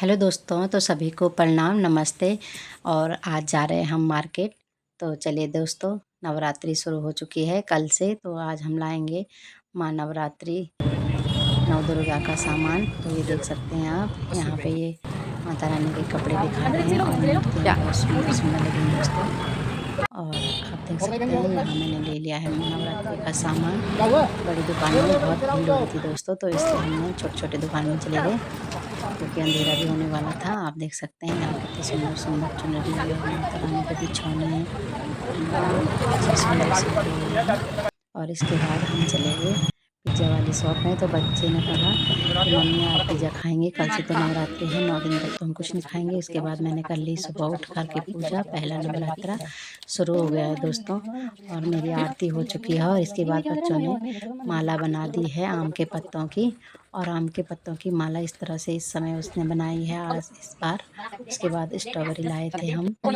Hello दोस्तों, तो सभी को प्रणाम, नमस्ते। और आज जा रहे हैं हम मार्केट। तो चलिए दोस्तों, नवरात्रि शुरू हो चुकी है कल से, तो आज हम लाएंगे माँ नवरात्रि नव दुर्गा का सामान। तो ये देख सकते हैं आप, यहाँ पे ये माता रानी के कपड़े दिखा रहे हैं और मूर्तियाँ बहुत सुंदर सुंदर लगी हैं दोस्तों। और आप देख सकते हैं यहाँ मैंने ले लिया है नवरात्रि का सामान। बड़ी दुकान में बहुत भीड़ हो रही थी दोस्तों, तो इसलिए हमने छोटे छोटे दुकान में चले गए क्योंकि अंधेरा भी होने वाला था। आप देख सकते हैं यहाँ कितनी सुंदर सुंदर चुनरी और माता रानी के बिछौने सुंदर से। और इसके बाद हम चले गए पिज्ज़ा वाली शॉप में। तो बच्चे ने कहा कि मम्मी आप पिज़्ज़ा खाएंगे, कल से तो नवरात्रि है, 9 दिन तक तो हम कुछ नहीं खाएंगे। इसके बाद मैंने कर ली सुबह उठ कर के पूजा। पहला नवरात्रा शुरू हो गया है दोस्तों और मेरी आरती हो चुकी है। और इसके बाद बच्चों ने माला बना दी है आम के पत्तों की, और आम के पत्तों की माला इस तरह से इस समय उसने बनाई है आज इस बार। उसके बाद स्ट्रॉबेरी लाए थे हम, तो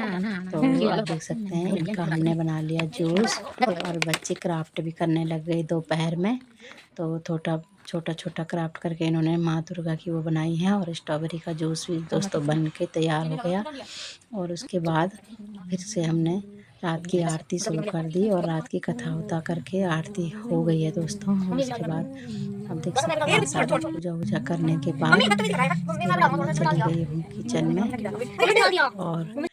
आप देख सकते हैं इनका हमने बना लिया जूस। और बच्चे क्राफ्ट भी करने लग गए दोपहर में, तो छोटा छोटा क्राफ्ट करके इन्होंने माँ दुर्गा की वो बनाई है। और स्ट्रॉबेरी का जूस भी दोस्तों बन के तैयार हो गया। और उसके बाद फिर से हमने रात की आरती शुरू कर दी और रात की कथा उता करके आरती हो गई है दोस्तों। और उसके बाद अब देख सकते हैं सारी पूजा वूजा करने के बाद मैं चली गई हूँ किचन में। और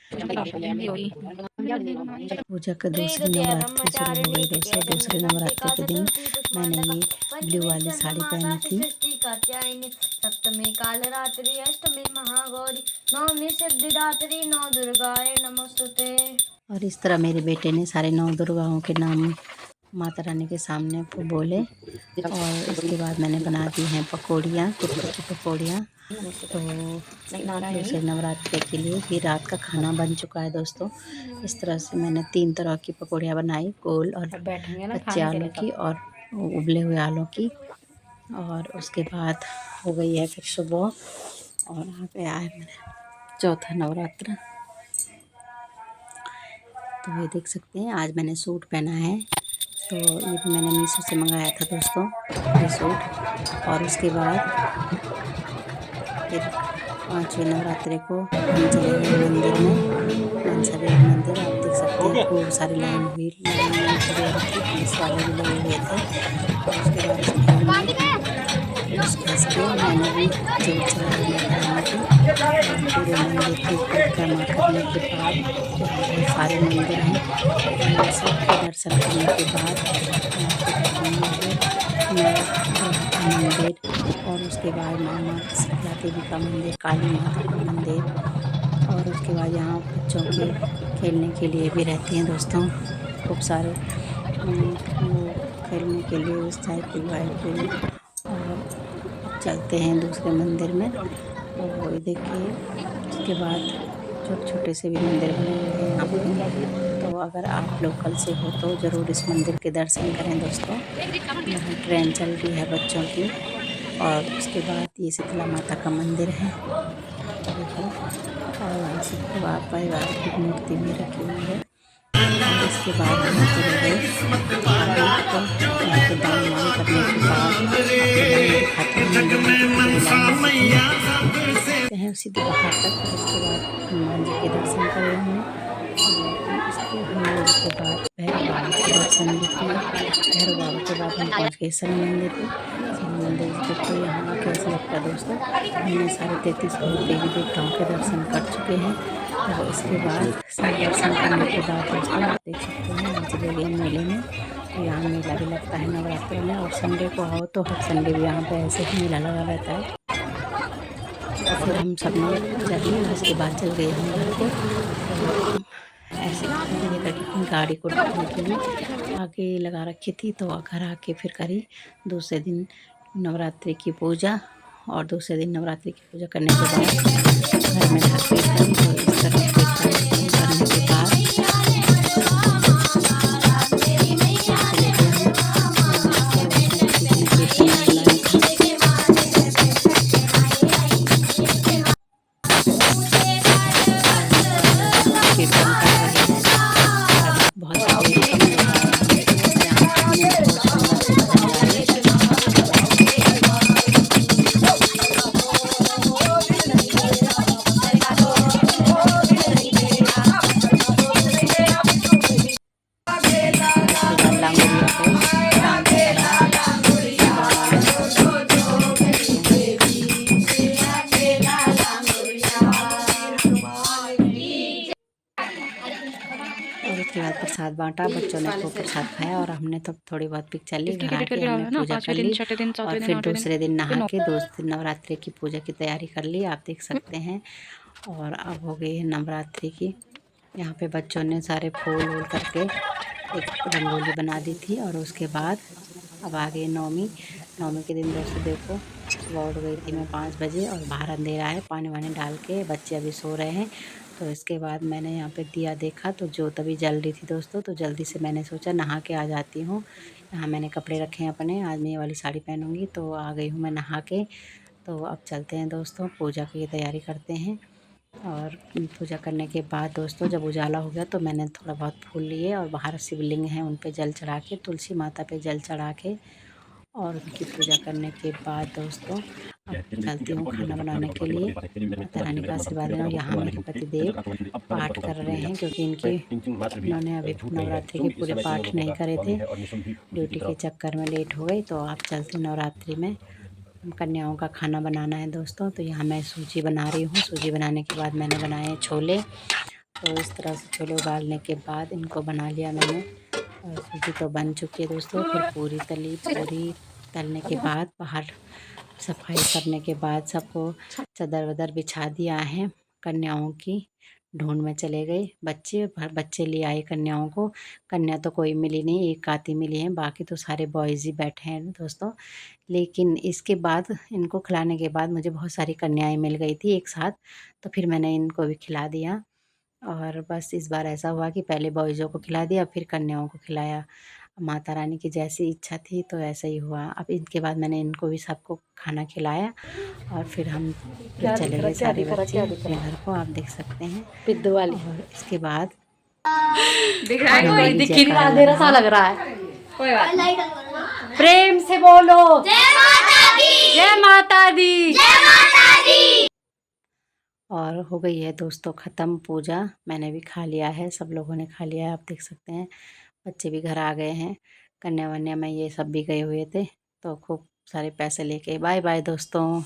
पूजा का दूसरी नवरात्रि शुरू हो गई दोस्तों। दूसरे नवरात्रि के दिन मैंने ये ब्लू वाली साड़ी पहनी थी। सप्तमी काल रात्रि अष्टमी महागौरी नवमी सिद्धिदात्री नौ दुर्गाए नमस्तुते। और इस तरह मेरे बेटे ने सारे 9 दुर्गाओं के नाम माता रानी के सामने बोले। और इसके बाद मैंने बना दी हैं पकौड़ियाँ, कुछ की पकौड़ियाँ। तो दूसरे नवरात्रि के लिए भी रात का खाना बन चुका है दोस्तों। इस तरह से मैंने 3 तरह की पकौड़ियाँ बनाई, गोल और कच्चे आलू की और उबले हुए आलू की। और उसके बाद हो गई है फिर सुबह और यहाँ पे आए मेरा चौथा नवरात्र। तो ये देख सकते हैं आज मैंने सूट पहना है, तो ये भी मैंने मीशो से मंगाया था दोस्तों ये सूट। और उसके बाद फिर 5वें नवरात्रि को हम चले गए मंदिर में, मनसा देवी मंदिर। आप देख सकते हैं खूब सारी लाइन हुई, पुलिस वाले भी लगे हुए थे। और उसके बाद इस भीड़ में घुस घस के मैंने भी जोत चला की। पूरे मंदिर की परिक्रमा करने के बाद बहुत सारे मंदिर हैं, सबके दर्शन करने के बाद मंदिर। और उसके बाद माँ शीतला देवी का मंदिर, काली माता का मंदिर। और उसके बाद यहाँ बच्चों के खेलने के लिए भी रहते हैं दोस्तों खूब सारे वो खेलने के लिए उस साइकिल वाइकिल। और चलते हैं दूसरे मंदिर में। और देखिए उसके बाद छोटे छोटे से भी मंदिर बने हुए हैं यहाँ पर। तो अगर आप लोकल से हो तो ज़रूर इस मंदिर के दर्शन करें दोस्तों। यहाँ ट्रेन चल रही है बच्चों की। और उसके बाद ये शीतला माता का मंदिर है देखो। और यहाँ से परिवार की मूर्ति भी रखी हुई है। और इसके बाद हम चले गए आगे, तो दान वान करने के बाद हैं सीधे बाहर तक। और उसके बाद हनुमान जी के दर्शन करे हमने। इसके हनुमान जी के बाद भैरव बाबा के दर्शन भी किए। भैरव बाबा के बाद हम पहुँच गए शनि मंदिर पे। शनि मंदिर देखो यहाँ कैसा लगता है दोस्तों। हमने सारे 33 देवी देवताओं के दर्शन कर चुके हैं। और इसके बाद सब दर्शन करने के बाद दोस्तों आप देख सकते हैं हम चले गए मेले में। तो यहाँ मेला भी लगता है नवरात्रि में, और संडे को आओ तो हर संडे भी यहाँ पे ऐसे ही मेला लगा रहता है। और फिर हम सब ने चली, उसके बाद चल गए हम घर को। तो ऐसे लेकर के अपनी गाड़ी को ढकने के लिए आगे लगा रखी थी। तो घर आके फिर करी दूसरे दिन नवरात्रि की पूजा। और दूसरे दिन नवरात्रि की पूजा करने के बाद घर में ढक के करी। तो इस तरह से करने के बाद प्रसाद बांटा, बच्चों ने खूब प्रसाद खाया और हमने तो थोड़ी बहुत पिक्चर ली। घर आके हमने पूजा कर ली और फिर दूसरे दिन नहा के दूसरे नवरात्रि की पूजा की तैयारी कर ली, आप देख सकते हैं। और अब हो गई है नवरात्रि की। यहाँ पे बच्चों ने सारे फूल वूल करके एक रंगोली बना दी थी। और उसके बाद अब आ गई नौमी। नौमी के दिन दोस्तों देखो, सुबह उठ गई थी मैं 5 बजे और बाहर अंधेरा है, पानी वानी डाल के बच्चे अभी सो रहे हैं। तो इसके बाद मैंने यहाँ पे दिया देखा तो जोत अभी जल रही थी दोस्तों, तो जल्दी से मैंने सोचा नहा के आ जाती हूँ। यहाँ मैंने कपड़े रखे हैं अपने, आज मैं ये वाली साड़ी पहनूँगी, तो आ गई हूँ मैं नहा के। तो अब चलते हैं दोस्तों, पूजा की तैयारी करते हैं। और पूजा करने के बाद दोस्तों जब उजाला हो गया तो मैंने थोड़ा बहुत फूल लिए और बाहर शिवलिंग है उन पे जल चढ़ा के, तुलसी माता पे जल चढ़ा के और उनकी पूजा करने के बाद दोस्तों अब चलती हूँ खाना बनाने के लिए। माता रानी का आशीर्वाद लेना। यहाँ मेरे पतिदेव पाठ कर रहे हैं क्योंकि इन्होंने अभी नवरात्रि के पूरे पाठ नहीं करे थे, ड्यूटी के चक्कर में लेट हो गई। तो आप चलते नवरात्रि में कन्याओं का खाना बनाना है दोस्तों। तो यहाँ मैं सूजी बना रही हूँ। सूजी बनाने के बाद मैंने बनाए छोले। तो इस तरह से छोले उबालने के बाद इनको बना लिया मैंने और सूजी तो बन चुकी है दोस्तों। फिर पूरी तली, पूरी तलने के बाद बाहर सफाई करने के बाद सबको चादर वदर बिछा दिया है। कन्याओं की ढूंढ में चले गए बच्चे, बच्चे ले आए कन्याओं को। कन्या तो कोई मिली नहीं, एक आती मिली है, बाकी तो सारे बॉयज़ ही बैठे हैं दोस्तों। लेकिन इसके बाद इनको खिलाने के बाद मुझे बहुत सारी कन्याएं मिल गई थी एक साथ, तो फिर मैंने इनको भी खिला दिया। और बस इस बार ऐसा हुआ कि पहले बॉयज़ों को खिला दिया फिर कन्याओं को खिलाया। माता रानी की जैसी इच्छा थी तो ऐसा ही हुआ। अब इनके बाद मैंने इनको भी सबको खाना खिलाया और फिर हम फिर चले गए सारे बच्चे अपने घर को, आप देख सकते हैं पिद्दू वाली। और इसके बाद दिख रहा है, कोई दिख ही नहीं रहा, अंधेरा सा लग रहा है। कोई बात नहीं। प्रेम से बोलो जय माता दी, जय माता दी, जय माता दी। और हो गई है दोस्तों ख़त्म पूजा। मैंने भी खा लिया है, सब लोगों ने खा लिया है, आप देख सकते हैं। बच्चे भी घर आ गए हैं, कन्या वन्या में ये सब भी गए हुए थे। तो खूब सारे पैसे लेके बाय बाय दोस्तों।